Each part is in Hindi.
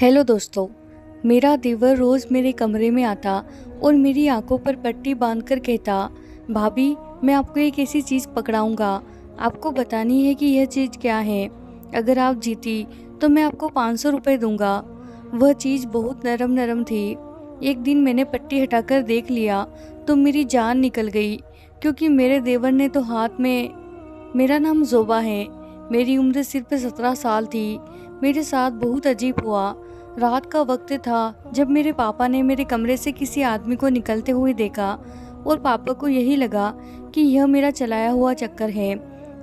हेलो दोस्तों। मेरा देवर रोज़ मेरे कमरे में आता और मेरी आंखों पर पट्टी बांधकर कहता, भाभी मैं आपको एक ऐसी चीज़ पकड़ाऊंगा, आपको बतानी है कि यह चीज़ क्या है। अगर आप जीती तो मैं आपको 500 रुपये दूंगा। वह चीज़ बहुत नरम नरम थी। एक दिन मैंने पट्टी हटाकर देख लिया तो मेरी जान निकल गई, क्योंकि मेरे देवर ने तो हाथ में। मेरा नाम जोबा है। मेरी उम्र सिर्फ 17 साल थी। मेरे साथ बहुत अजीब हुआ। रात का वक्त था जब मेरे पापा ने मेरे कमरे से किसी आदमी को निकलते हुए देखा और पापा को यही लगा कि यह मेरा चलाया हुआ चक्कर है,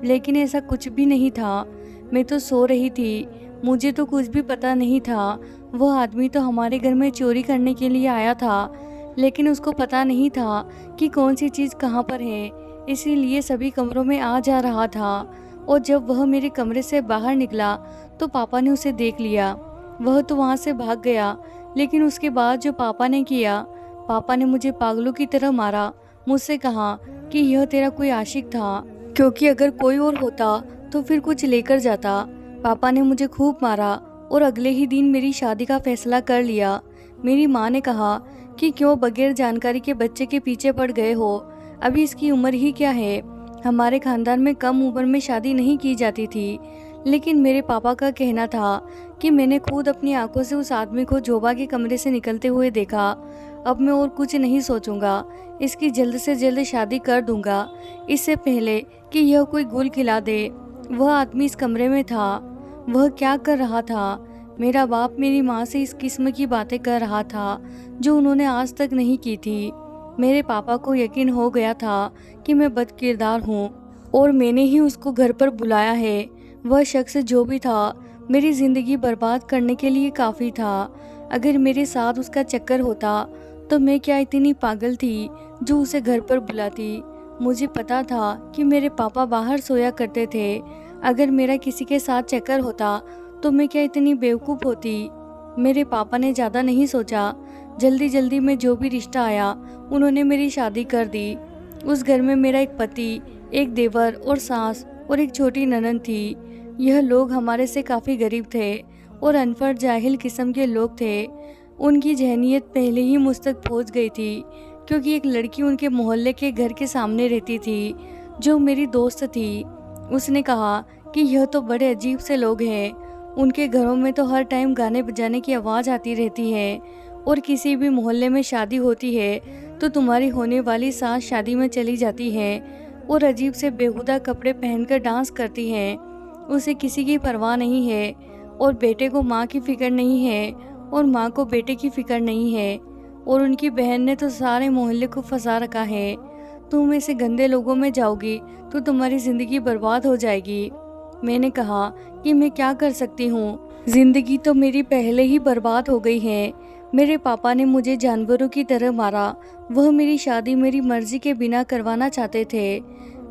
लेकिन ऐसा कुछ भी नहीं था। मैं तो सो रही थी, मुझे तो कुछ भी पता नहीं था। वह आदमी तो हमारे घर में चोरी करने के लिए आया था, लेकिन उसको पता नहीं था कि कौन सी चीज़ कहाँ पर है, इसीलिए सभी कमरों में आ जा रहा था। और जब वह मेरे कमरे से बाहर निकला तो पापा ने उसे देख लिया। वह तो वहाँ से भाग गया, लेकिन उसके बाद जो पापा ने किया, पापा ने मुझे पागलों की तरह मारा। मुझसे कहा कि यह तेरा कोई आशिक था, क्योंकि अगर कोई और होता तो फिर कुछ लेकर जाता। पापा ने मुझे खूब मारा और अगले ही दिन मेरी शादी का फैसला कर लिया। मेरी माँ ने कहा कि क्यों बगैर जानकारी के बच्चे के पीछे पड़ गए हो, अभी इसकी उम्र ही क्या है। हमारे खानदान में कम उम्र में शादी नहीं की जाती थी, लेकिन मेरे पापा का कहना था कि मैंने खुद अपनी आंखों से उस आदमी को जोबा के कमरे से निकलते हुए देखा। अब मैं और कुछ नहीं सोचूंगा, इसकी जल्द से जल्द शादी कर दूंगा, इससे पहले कि यह कोई गुल खिला दे। वह आदमी इस कमरे में था। वह क्या कर रहा था? मेरा बाप मेरी माँ से इस किस्म की बातें कर रहा था जो उन्होंने आज तक नहीं की थी। मेरे पापा को यकीन हो गया था कि मैं बदकिरदार हूँ और मैंने ही उसको घर पर बुलाया है। वह शख्स जो भी था, मेरी ज़िंदगी बर्बाद करने के लिए काफ़ी था। अगर मेरे साथ उसका चक्कर होता तो मैं क्या इतनी पागल थी जो उसे घर पर बुलाती। मुझे पता था कि मेरे पापा बाहर सोया करते थे। अगर मेरा किसी के साथ चक्कर होता तो मैं क्या इतनी बेवकूफ़ होती। मेरे पापा ने ज़्यादा नहीं सोचा, जल्दी जल्दी में जो भी रिश्ता आया उन्होंने मेरी शादी कर दी। उस घर में मेरा एक पति, एक देवर और सास और एक छोटी ननद थी। यह लोग हमारे से काफ़ी गरीब थे और अनपढ़ जाहिल किस्म के लोग थे। उनकी जहनीत पहले ही मुझ तक पहुँच गई थी, क्योंकि एक लड़की उनके मोहल्ले के घर के सामने रहती थी जो मेरी दोस्त थी। उसने कहा कि यह तो बड़े अजीब से लोग हैं, उनके घरों में तो हर टाइम गाने बजाने की आवाज़ आती रहती है, और किसी भी मोहल्ले में शादी होती है तो तुम्हारी होने वाली सास शादी में चली जाती है और अजीब से बेहुदा कपड़े पहनकर डांस करती हैं। उसे किसी की परवाह नहीं है, और बेटे को माँ की फिक्र नहीं है और माँ को बेटे की फिक्र नहीं है, और उनकी बहन ने तो सारे मोहल्ले को फंसा रखा है। तुम ऐसे गंदे लोगों में जाओगी तो तुम्हारी ज़िंदगी बर्बाद हो जाएगी। मैंने कहा कि मैं क्या कर सकती हूँ, ज़िंदगी तो मेरी पहले ही बर्बाद हो गई है। मेरे पापा ने मुझे जानवरों की तरह मारा। वह मेरी शादी मेरी मर्जी के बिना करवाना चाहते थे।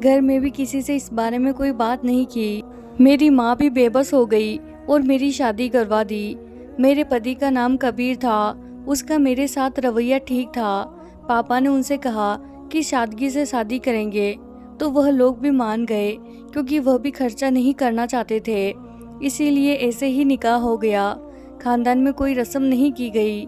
घर में भी किसी से इस बारे में कोई बात नहीं की। मेरी माँ भी बेबस हो गई और मेरी शादी करवा दी। मेरे पति का नाम कबीर था। उसका मेरे साथ रवैया ठीक था। पापा ने उनसे कहा कि सादगी से शादी करेंगे, तो वह लोग भी मान गए, क्योंकि वह भी खर्चा नहीं करना चाहते थे। इसीलिए ऐसे ही निकाह हो गया। खानदान में कोई रस्म नहीं की गई।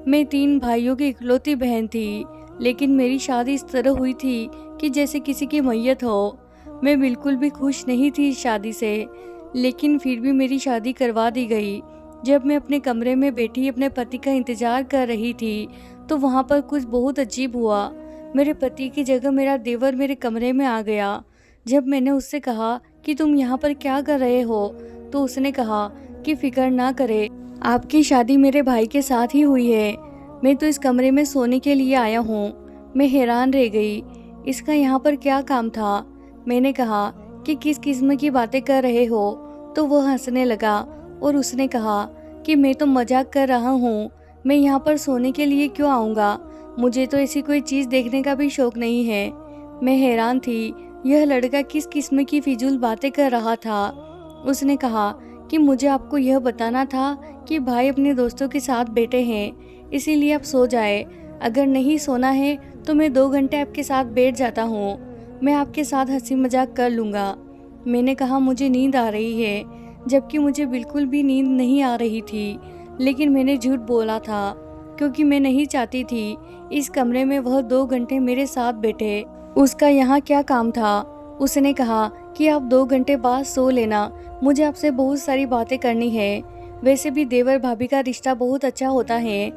मैं 3 भाइयों की इकलौती बहन थी, लेकिन मेरी शादी इस तरह हुई थी कि जैसे किसी की मैयत हो। मैं बिल्कुल भी खुश नहीं थी इस शादी से, लेकिन फिर भी मेरी शादी करवा दी गई। जब मैं अपने कमरे में बैठी अपने पति का इंतज़ार कर रही थी तो वहाँ पर कुछ बहुत अजीब हुआ। मेरे पति की जगह मेरा देवर मेरे कमरे में आ गया। जब मैंने उससे कहा कि तुम यहाँ पर क्या कर रहे हो, तो उसने कहा कि फिक्र ना करे, आपकी शादी मेरे भाई के साथ ही हुई है। मैं तो इस कमरे में सोने के लिए आया हूँ। मैं हैरान रह गई, इसका यहाँ पर क्या काम था। मैंने कहा कि किस किस्म की बातें कर रहे हो, तो वह हंसने लगा और उसने कहा कि मैं तो मजाक कर रहा हूँ, मैं यहाँ पर सोने के लिए क्यों आऊँगा, मुझे तो ऐसी कोई चीज़ देखने का भी शौक नहीं है। मैं हैरान थी, यह लड़का किस किस्म की फिजूल बातें कर रहा था। उसने कहा कि मुझे आपको यह बताना था कि भाई अपने दोस्तों के साथ बैठे हैं, इसीलिए आप सो जाए। अगर नहीं सोना है तो मैं 2 घंटे आपके साथ बैठ जाता हूँ, मैं आपके साथ हंसी मजाक कर लूँगा। मैंने कहा मुझे नींद आ रही है, जबकि मुझे बिल्कुल भी नींद नहीं आ रही थी, लेकिन मैंने झूठ बोला था क्योंकि मैं नहीं चाहती थी इस कमरे में वह 2 घंटे मेरे साथ बैठे। उसका यहाँ क्या काम था? उसने कहा कि आप 2 घंटे बाद सो लेना, मुझे आपसे बहुत सारी बातें करनी है। वैसे भी देवर भाभी का रिश्ता बहुत अच्छा होता है।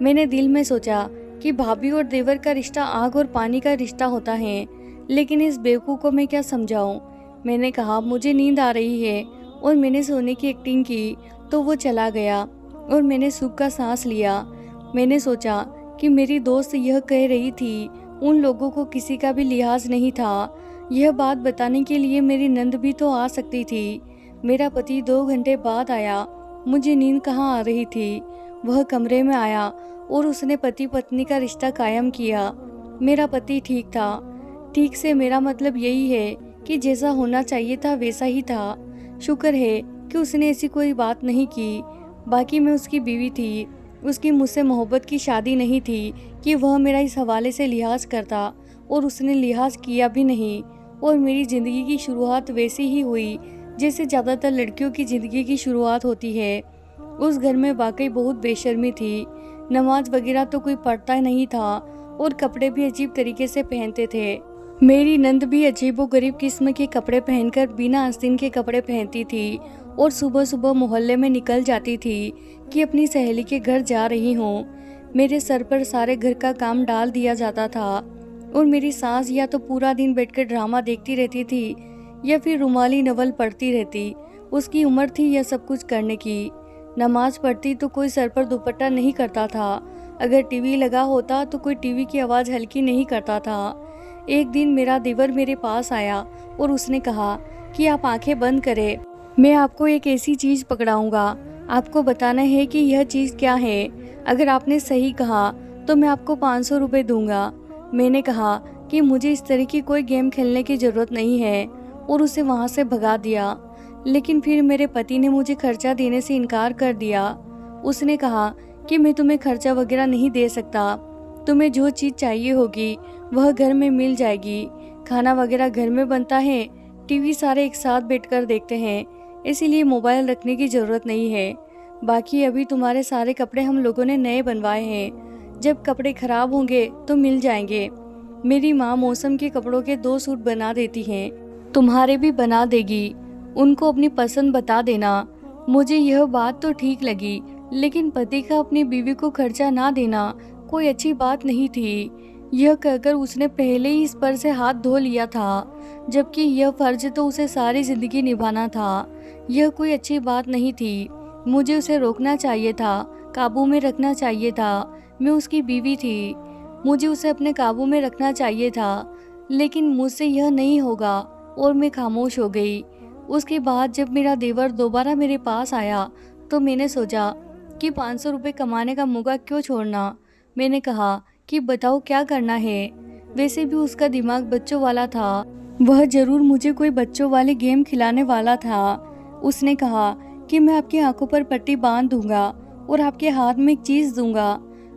मैंने दिल में सोचा कि भाभी और देवर का रिश्ता आग और पानी का रिश्ता होता है, लेकिन इस बेवकूफ़ को मैं क्या समझाऊं? मैंने कहा मुझे नींद आ रही है और मैंने सोने की एक्टिंग की तो वो चला गया और मैंने सुख का सांस लिया। मैंने सोचा कि मेरी दोस्त यह कह रही थी उन लोगों को किसी का भी लिहाज नहीं था। यह बात बताने के लिए मेरी नंद भी तो आ सकती थी। मेरा पति 2 घंटे बाद आया। मुझे नींद कहाँ आ रही थी। वह कमरे में आया और उसने पति पत्नी का रिश्ता कायम किया। मेरा पति ठीक था। ठीक से मेरा मतलब यही है कि जैसा होना चाहिए था वैसा ही था। शुक्र है कि उसने ऐसी कोई बात नहीं की। बाकी मैं उसकी बीवी थी। उसकी मुझसे मोहब्बत की शादी नहीं थी कि वह मेरा इस हवाले से लिहाज करता, और उसने लिहाज किया भी नहीं। और मेरी ज़िंदगी की शुरुआत वैसी ही हुई जैसे ज़्यादातर लड़कियों की ज़िंदगी की शुरुआत होती है। उस घर में वाकई बहुत बेशर्मी थी। नमाज वगैरह तो कोई पढ़ता नहीं था और कपड़े भी अजीब तरीके से पहनते थे। मेरी नंद भी अजीबोगरीब किस्म के कपड़े पहनकर बिना आस्तीन के कपड़े पहनती थी और सुबह सुबह मोहल्ले में निकल जाती थी कि अपनी सहेली के घर जा रही हूँ। मेरे सर पर सारे घर का काम डाल दिया जाता था और मेरी सास या तो पूरा दिन बैठकर ड्रामा देखती रहती थी या फिर रुमाली नवल पढ़ती रहती। उसकी उम्र थी यह सब कुछ करने की। नमाज पढ़ती तो कोई सर पर दुपट्टा नहीं करता था। अगर टीवी लगा होता तो कोई टीवी की आवाज़ हल्की नहीं करता था। एक दिन मेरा देवर मेरे पास आया और उसने कहा कि आप आंखें बंद करें, मैं आपको एक ऐसी चीज़ पकड़ाऊंगा। आपको बताना है कि यह चीज़ क्या है। अगर आपने सही कहा तो मैं आपको 500 रुपये दूंगा। मैंने कहा कि मुझे इस तरह की कोई गेम खेलने की ज़रूरत नहीं है और उसे वहाँ से भगा दिया। लेकिन फिर मेरे पति ने मुझे खर्चा देने से इनकार कर दिया। उसने कहा कि मैं तुम्हें खर्चा वगैरह नहीं दे सकता। तुम्हें जो चीज़ चाहिए होगी वह घर में मिल जाएगी। खाना वगैरह घर में बनता है, टीवी सारे एक साथ बैठकर देखते हैं, इसीलिए मोबाइल रखने की ज़रूरत नहीं है। बाकी अभी तुम्हारे सारे कपड़े हम लोगों ने नए बनवाए हैं, जब कपड़े खराब होंगे तो मिल जाएंगे। मेरी माँ मौसम के कपड़ों के 2 सूट बना देती हैं, तुम्हारे भी बना देगी। उनको अपनी पसंद बता देना। मुझे यह बात तो ठीक लगी, लेकिन पति का अपनी बीवी को खर्चा ना देना कोई अच्छी बात नहीं थी। यह कहकर उसने पहले ही इस पर से हाथ धो लिया था, जबकि यह फर्ज तो उसे सारी जिंदगी निभाना था। यह कोई अच्छी बात नहीं थी। मुझे उसे रोकना चाहिए था, काबू में रखना चाहिए था। मैं उसकी बीवी थी, मुझे उसे अपने काबू में रखना चाहिए था, लेकिन मुझसे यह नहीं होगा और मैं खामोश हो गई। उसके बाद जब मेरा देवर दोबारा मेरे पास आया तो मैंने सोचा कि 500 रुपये कमाने का मौका क्यों छोड़ना। मैंने कहा कि बताओ क्या करना है। वैसे भी उसका दिमाग बच्चों वाला था, वह जरूर मुझे कोई बच्चों वाले गेम खिलाने वाला था। उसने कहा कि मैं आपकी आंखों पर पट्टी बांध दूंगा और आपके हाथ में एक चीज़ दूंगा।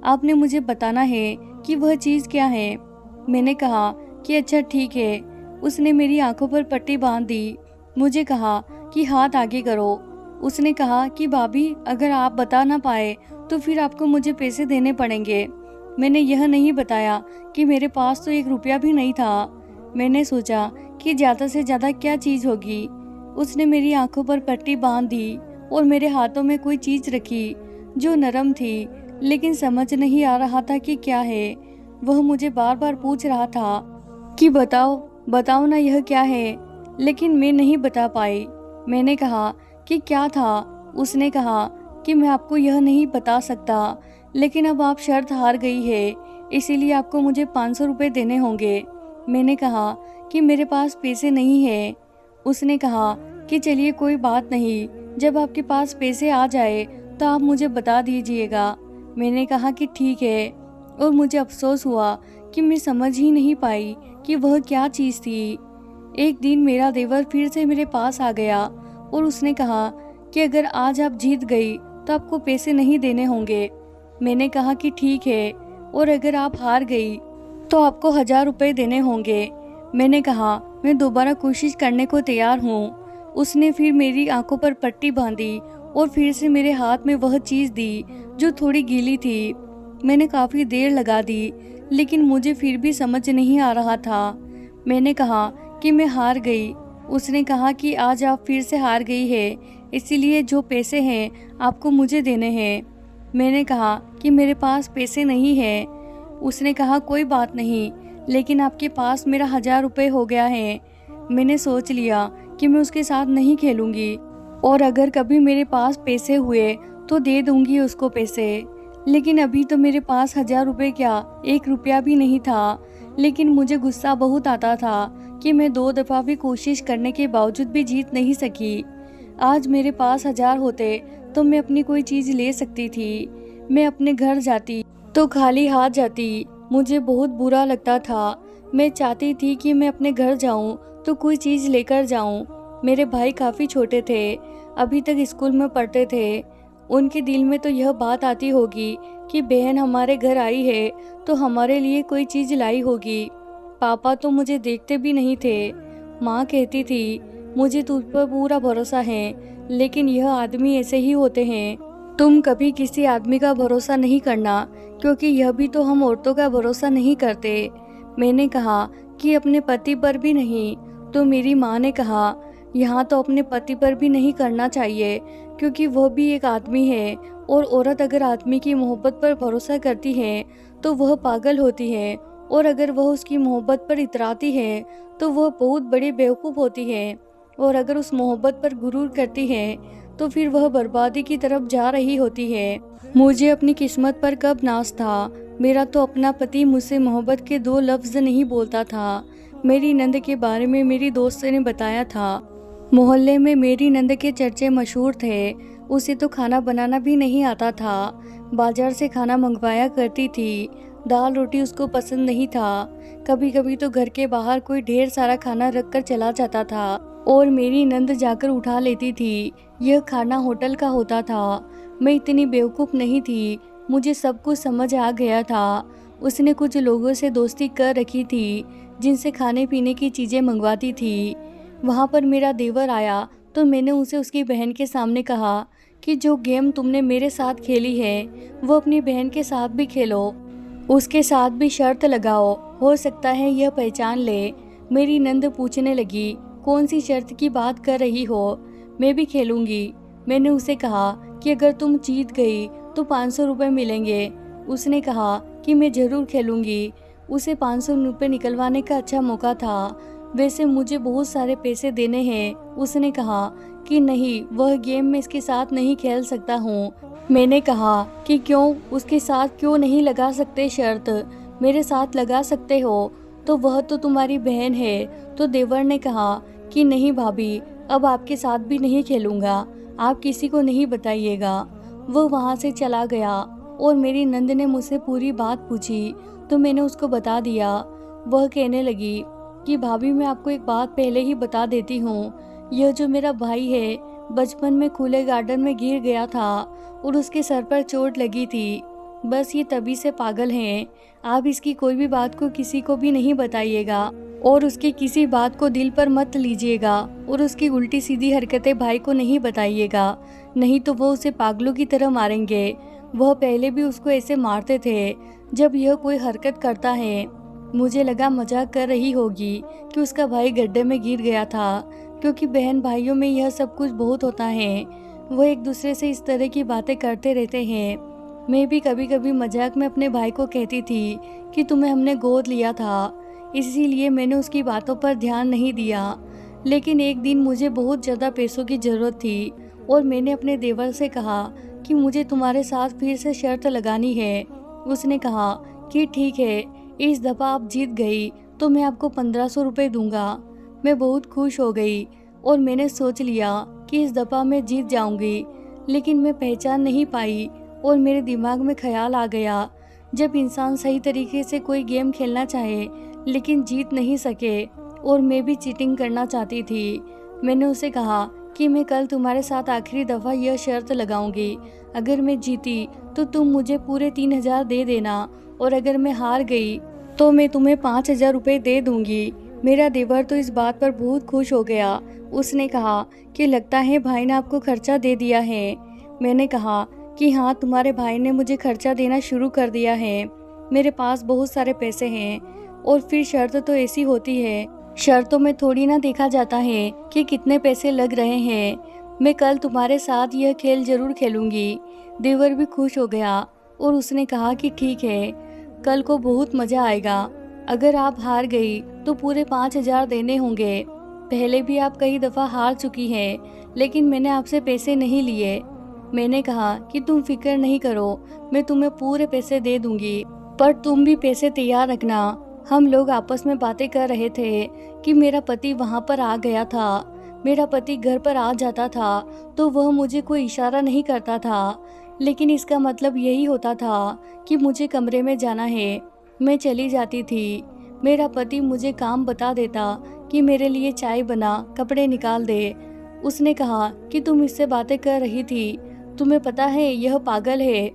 आपने मुझे बताना है कि वह चीज़ क्या है। मैंने कहा कि अच्छा ठीक है। उसने मेरी आंखों पर पट्टी बांध दी। मुझे कहा कि हाथ आगे करो। उसने कहा कि भाभी अगर आप बता ना पाए तो फिर आपको मुझे पैसे देने पड़ेंगे। मैंने यह नहीं बताया कि मेरे पास तो 1 रुपया भी नहीं था। मैंने सोचा कि ज़्यादा से ज़्यादा क्या चीज़ होगी। उसने मेरी आंखों पर पट्टी बांध दी और मेरे हाथों में कोई चीज़ रखी जो नरम थी, लेकिन समझ नहीं आ रहा था कि क्या है। वह मुझे बार बार पूछ रहा था कि बताओ बताओ ना यह क्या है, लेकिन मैं नहीं बता पाई। मैंने कहा कि क्या था। उसने कहा कि मैं आपको यह नहीं बता सकता, लेकिन अब आप शर्त हार गई है, इसीलिए आपको मुझे 500 रुपये देने होंगे। मैंने कहा कि मेरे पास पैसे नहीं है। उसने कहा कि चलिए कोई बात नहीं, जब आपके पास पैसे आ जाए तो आप मुझे बता दीजिएगा। मैंने कहा कि ठीक है, और मुझे अफसोस हुआ कि मैं समझ ही नहीं पाई कि वह क्या चीज़ थी। एक दिन मेरा देवर फिर से मेरे पास आ गया और उसने कहा कि अगर आज आप जीत गई तो आपको पैसे नहीं देने होंगे। मैंने कहा कि ठीक है, और अगर आप हार गई तो आपको 1000 रुपये देने होंगे। मैंने कहा मैं दोबारा कोशिश करने को तैयार हूँ। उसने फिर मेरी आंखों पर पट्टी बांधी और फिर से मेरे हाथ में वह चीज़ दी जो थोड़ी गीली थी। मैंने काफ़ी देर लगा दी, लेकिन मुझे फिर भी समझ नहीं आ रहा था। मैंने कहा कि मैं हार गई। उसने कहा कि आज आप फिर से हार गई है, इसीलिए जो पैसे हैं आपको मुझे देने हैं। मैंने कहा कि मेरे पास पैसे नहीं हैं। उसने कहा कोई बात नहीं, लेकिन आपके पास मेरा 1000 रुपये हो गया है। मैंने सोच लिया कि मैं उसके साथ नहीं खेलूंगी, और अगर कभी मेरे पास पैसे हुए तो दे दूंगी उसको पैसे। लेकिन अभी तो मेरे पास 1000 रुपये क्या, 1 रुपया भी नहीं था। लेकिन मुझे गुस्सा बहुत आता था कि मैं 2 दफ़ा भी कोशिश करने के बावजूद भी जीत नहीं सकी। आज मेरे पास 1000 होते तो मैं अपनी कोई चीज़ ले सकती थी। मैं अपने घर जाती तो खाली हाथ जाती। मुझे बहुत बुरा लगता था। मैं चाहती थी कि मैं अपने घर जाऊं तो कोई चीज़ लेकर जाऊं। मेरे भाई काफ़ी छोटे थे, अभी तक स्कूल में पढ़ते थे। उनके दिल में तो यह बात आती होगी कि बहन हमारे घर आई है तो हमारे लिए कोई चीज़ लाई होगी। पापा तो मुझे देखते भी नहीं थे। माँ कहती थी मुझे तुझ पर पूरा भरोसा है, लेकिन यह आदमी ऐसे ही होते हैं। तुम कभी किसी आदमी का भरोसा नहीं करना, क्योंकि यह भी तो हम औरतों का भरोसा नहीं करते। मैंने कहा कि अपने पति पर भी नहीं। तो मेरी माँ ने कहा यहाँ तो अपने पति पर भी नहीं करना चाहिए, क्योंकि वह भी एक आदमी है, और औरत अगर आदमी की मोहब्बत पर भरोसा करती है तो वह पागल होती है, और अगर वह उसकी मोहब्बत पर इतराती है तो वह बहुत बड़ी बेवकूफ़ होती है, और अगर उस मोहब्बत पर गुरूर करती है तो फिर वह बर्बादी की तरफ जा रही होती है। मुझे अपनी किस्मत पर कब नाज था। मेरा तो अपना पति मुझसे मोहब्बत के 2 लफ्ज़ नहीं बोलता था। मेरी नंद के बारे में मेरी दोस्त ने बताया था। मोहल्ले में मेरी नंद के चर्चे मशहूर थे। उसे तो खाना बनाना भी नहीं आता था। बाजार से खाना मंगवाया करती थी। दाल रोटी उसको पसंद नहीं था। कभी कभी तो घर के बाहर कोई ढेर सारा खाना रख कर चला जाता था, और मेरी नंद जाकर उठा लेती थी। यह खाना होटल का होता था। मैं इतनी बेवकूफ़ नहीं थी, मुझे सब कुछ समझ आ गया था। उसने कुछ लोगों से दोस्ती कर रखी थी, जिनसे खाने पीने की चीज़ें मंगवाती थी। वहाँ पर मेरा देवर आया तो मैंने उसे उसकी बहन के सामने कहा कि जो गेम तुमने मेरे साथ खेली है वो अपनी बहन के साथ भी खेलो, उसके साथ भी शर्त लगाओ, हो सकता है यह पहचान ले। मेरी नंद पूछने लगी कौन सी शर्त की बात कर रही हो, मैं भी खेलूंगी। मैंने उसे कहा कि अगर तुम जीत गई तो 500 रुपये मिलेंगे। उसने कहा कि मैं ज़रूर खेलूंगी। उसे 500 रुपये निकलवाने का अच्छा मौका था। वैसे मुझे बहुत सारे पैसे देने हैं। उसने कहा कि नहीं, वह गेम में इसके साथ नहीं खेल सकता हूँ। मैंने कहा कि क्यों, उसके साथ क्यों नहीं लगा सकते शर्त, मेरे साथ लगा सकते हो, तो वह तो तुम्हारी बहन है। तो देवर ने कहा कि नहीं भाभी, अब आपके साथ भी नहीं खेलूँगा, आप किसी को नहीं बताइएगा। वह वहाँ से चला गया, और मेरी नंद ने मुझसे पूरी बात पूछी तो मैंने उसको बता दिया। वह कहने लगी कि भाभी मैं आपको एक बात पहले ही बता देती हूँ, यह जो मेरा भाई है बचपन में खुले गार्डन में गिर गया था और उसके सर पर चोट लगी थी। बस ये तभी से पागल हैं। आप इसकी कोई भी बात को किसी को भी नहीं बताइएगा, और उसकी किसी बात को दिल पर मत लीजिएगा, और उसकी उल्टी सीधी हरकतें भाई को नहीं बताइएगा, नहीं तो वो उसे पागलों की तरह मारेंगे। वह पहले भी उसको ऐसे मारते थे जब यह कोई हरकत करता है। मुझे लगा मजाक कर रही होगी कि उसका भाई गड्ढे में गिर गया था, क्योंकि बहन भाइयों में यह सब कुछ बहुत होता है। वह एक दूसरे से इस तरह की बातें करते रहते हैं। मैं भी कभी कभी मजाक में अपने भाई को कहती थी कि तुम्हें हमने गोद लिया था, इसीलिए मैंने उसकी बातों पर ध्यान नहीं दिया। लेकिन एक दिन मुझे बहुत ज़्यादा पैसों की ज़रूरत थी, और मैंने अपने देवर से कहा कि मुझे तुम्हारे साथ फिर से शर्त लगानी है। उसने कहा कि ठीक है, इस दफ़ा आप जीत गई तो मैं आपको 1500 रुपये दूंगा। मैं बहुत खुश हो गई, और मैंने सोच लिया कि इस दफ़ा मैं जीत जाऊंगी। लेकिन मैं पहचान नहीं पाई, और मेरे दिमाग में ख्याल आ गया, जब इंसान सही तरीके से कोई गेम खेलना चाहे लेकिन जीत नहीं सके, और मैं भी चीटिंग करना चाहती थी। मैंने उसे कहा कि मैं कल तुम्हारे साथ आखिरी दफ़ा यह शर्त लगाऊंगी, अगर मैं जीती तो तुम मुझे पूरे 3000 दे देना, और अगर मैं हार गई तो मैं तुम्हें 5000 रुपये दे दूंगी। मेरा देवर तो इस बात पर बहुत खुश हो गया। उसने कहा कि लगता है भाई ने आपको खर्चा दे दिया है। मैंने कहा कि हाँ, तुम्हारे भाई ने मुझे खर्चा देना शुरू कर दिया है। मेरे पास बहुत सारे पैसे हैं और फिर शर्त तो ऐसी होती है, शर्तों में थोड़ी ना देखा जाता है कि कितने पैसे लग रहे हैं। मैं कल तुम्हारे साथ यह खेल जरूर खेलूंगी। देवर भी खुश हो गया और उसने कहा कि ठीक है, कल को बहुत मज़ा आएगा। अगर आप हार गई तो पूरे 5,000 देने होंगे। पहले भी आप कई दफ़ा हार चुकी हैं, लेकिन मैंने आपसे पैसे नहीं लिए। मैंने कहा कि तुम फिक्र नहीं करो, मैं तुम्हें पूरे पैसे दे दूंगी, पर तुम भी पैसे तैयार रखना। हम लोग आपस में बातें कर रहे थे कि मेरा पति वहाँ पर आ गया था। मेरा पति घर पर आ जाता था तो वह मुझे कोई इशारा नहीं करता था, लेकिन इसका मतलब यही होता था कि मुझे कमरे में जाना है। मैं चली जाती थी। मेरा पति मुझे काम बता देता कि मेरे लिए चाय बना, कपड़े निकाल दे। उसने कहा कि तुम इससे बातें कर रही थी, तुम्हें पता है यह पागल है।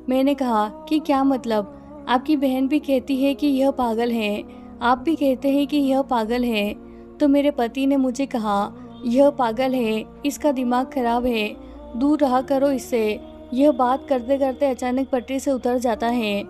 मैंने कहा कि क्या मतलब? आपकी बहन भी कहती है कि यह पागल है, आप भी कहते हैं कि यह पागल है। तो मेरे पति ने मुझे कहा यह पागल है, इसका दिमाग खराब है, दूर रहा करो इससे। यह बात करते करते अचानक पटरी से उतर जाता है।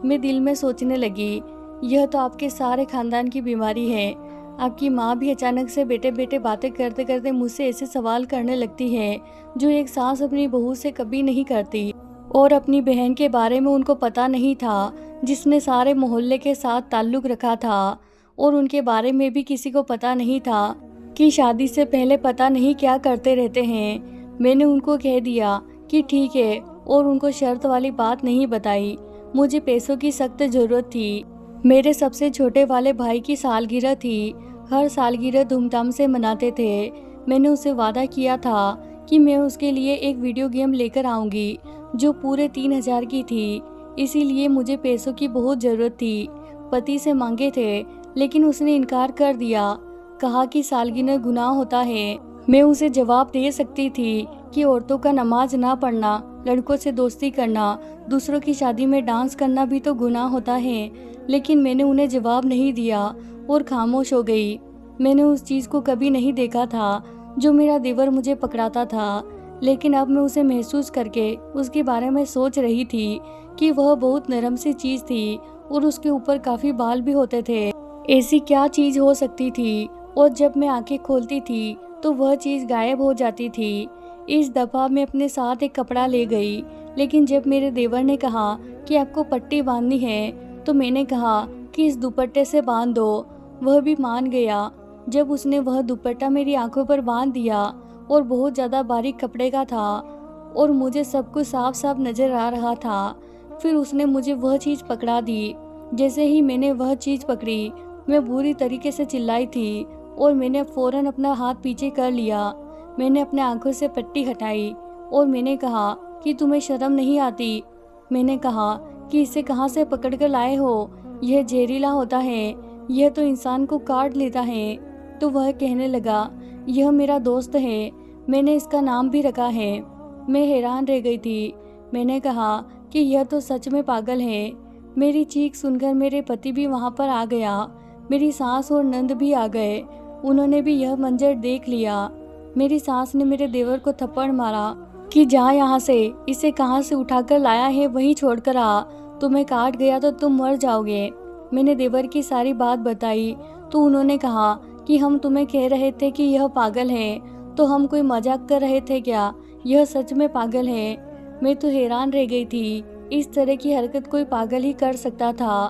मैं दिल में सोचने लगी, यह तो आपके सारे खानदान की बीमारी है। आपकी माँ भी अचानक से बेटे बेटे बातें करते करते मुझसे ऐसे सवाल करने लगती है जो एक सास अपनी बहू से कभी नहीं करती। और अपनी बहन के बारे में उनको पता नहीं था, जिसने सारे मोहल्ले के साथ ताल्लुक़ रखा था, और उनके बारे में भी किसी को पता नहीं था कि शादी से पहले पता नहीं क्या करते रहते हैं। मैंने उनको कह दिया कि ठीक है, और उनको शर्त वाली बात नहीं बताई। मुझे पैसों की सख्त ज़रूरत थी। मेरे सबसे छोटे वाले भाई की सालगिरह थी। हर सालगिरह धूमधाम से मनाते थे। मैंने उसे वादा किया था कि मैं उसके लिए एक वीडियो गेम लेकर आऊँगी जो पूरे 3,000 की थी। इसीलिए मुझे पैसों की बहुत ज़रूरत थी। पति से मांगे थे, लेकिन उसने इनकार कर दिया। कहा कि सालगिरह गुनाह होता है। मैं उसे जवाब दे सकती थी कि औरतों का नमाज ना पढ़ना, लड़कों से दोस्ती करना, दूसरों की शादी में डांस करना भी तो गुनाह होता है, लेकिन मैंने उन्हें जवाब नहीं दिया और खामोश हो गई। मैंने उस चीज़ को कभी नहीं देखा था जो मेरा देवर मुझे पकड़ाता था, लेकिन अब मैं उसे महसूस करके उसके बारे में सोच रही थी कि वह बहुत नरम सी चीज़ थी और उसके ऊपर काफ़ी बाल भी होते थे। ऐसी क्या चीज़ हो सकती थी? और जब मैं आंखें खोलती थी तो वह चीज़ गायब हो जाती थी। इस दफ़ा मैं अपने साथ एक कपड़ा ले गई, लेकिन जब मेरे देवर ने कहा कि आपको पट्टी बांधनी है, तो मैंने कहा कि इस दुपट्टे से बांध दो। वह भी मान गया। जब उसने वह दुपट्टा मेरी आंखों पर बांध दिया, और बहुत ज़्यादा बारीक कपड़े का था और मुझे सब कुछ साफ साफ नज़र आ रहा था, फिर उसने मुझे वह चीज़ पकड़ा दी। जैसे ही मैंने वह चीज़ पकड़ी, मैं बुरी तरीके से चिल्लाई थी और मैंने फ़ौरन अपना हाथ पीछे कर लिया। मैंने अपने आंखों से पट्टी हटाई और मैंने कहा कि तुम्हें शर्म नहीं आती? मैंने कहा कि इसे कहाँ से पकड़ कर लाए हो? यह जहरीला होता है, यह तो इंसान को काट लेता है। तो वह कहने लगा, यह मेरा दोस्त है, मैंने इसका नाम भी रखा है। मैं हैरान रह गई थी। मैंने कहा कि यह तो सच में पागल है। मेरी चीख सुनकर मेरे पति भी वहाँ पर आ गया। मेरी सास और नंद भी आ गए। उन्होंने भी यह मंजर देख लिया। मेरी सास ने मेरे देवर को थप्पड़ मारा कि जा यहाँ से, इसे कहाँ से उठाकर लाया है वहीं छोड़कर आ, तुम्हें काट गया तो तुम मर जाओगे। मैंने देवर की सारी बात बताई तो उन्होंने कहा कि हम तुम्हें कह रहे थे कि यह पागल है, तो हम कोई मजाक कर रहे थे क्या? यह सच में पागल है। मैं तो हैरान रह गई थी, इस तरह की हरकत कोई पागल ही कर सकता था।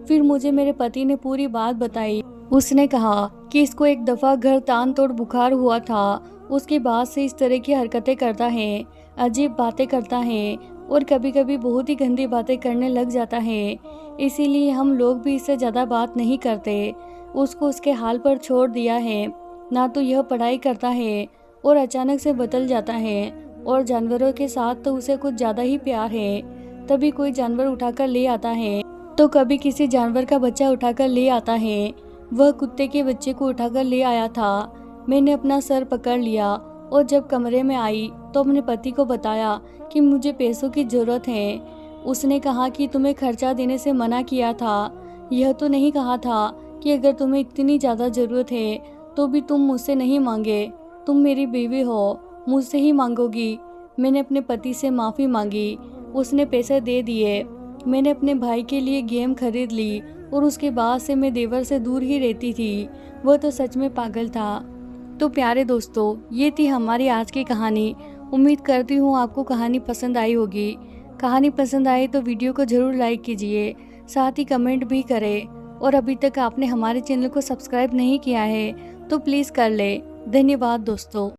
फिर मुझे मेरे पति ने पूरी बात बताई। उसने कहा कि इसको एक दफ़ा घर तान तोड़ बुखार हुआ था, उसके बाद से इस तरह की हरकतें करता है, अजीब बातें करता है और कभी कभी बहुत ही गंदी बातें करने लग जाता है। इसीलिए हम लोग भी इससे ज़्यादा बात नहीं करते, उसको उसके हाल पर छोड़ दिया है। ना तो यह पढ़ाई करता है और अचानक से बदल जाता है, और जानवरों के साथ तो उसे कुछ ज़्यादा ही प्यार है। तभी कोई जानवर उठाकर ले आता है, तो कभी किसी जानवर का बच्चा उठाकर ले आता है। वह कुत्ते के बच्चे को उठाकर ले आया था। मैंने अपना सर पकड़ लिया और जब कमरे में आई तो अपने पति को बताया कि मुझे पैसों की ज़रूरत है। उसने कहा कि तुम्हें खर्चा देने से मना किया था, यह तो नहीं कहा था कि अगर तुम्हें इतनी ज़्यादा ज़रूरत है तो भी तुम मुझसे नहीं मांगे। तुम मेरी बीवी हो, मुझसे ही मांगोगी। मैंने अपने पति से माफ़ी मांगी, उसने पैसे दे दिए। मैंने अपने भाई के लिए गेम खरीद ली और उसके बाद से मैं देवर से दूर ही रहती थी। वह तो सच में पागल था। तो प्यारे दोस्तों, ये थी हमारी आज की कहानी। उम्मीद करती हूँ आपको कहानी पसंद आई होगी। कहानी पसंद आए तो वीडियो को ज़रूर लाइक कीजिए, साथ ही कमेंट भी करें। और अभी तक आपने हमारे चैनल को सब्सक्राइब नहीं किया है तो प्लीज़ कर ले। धन्यवाद दोस्तों।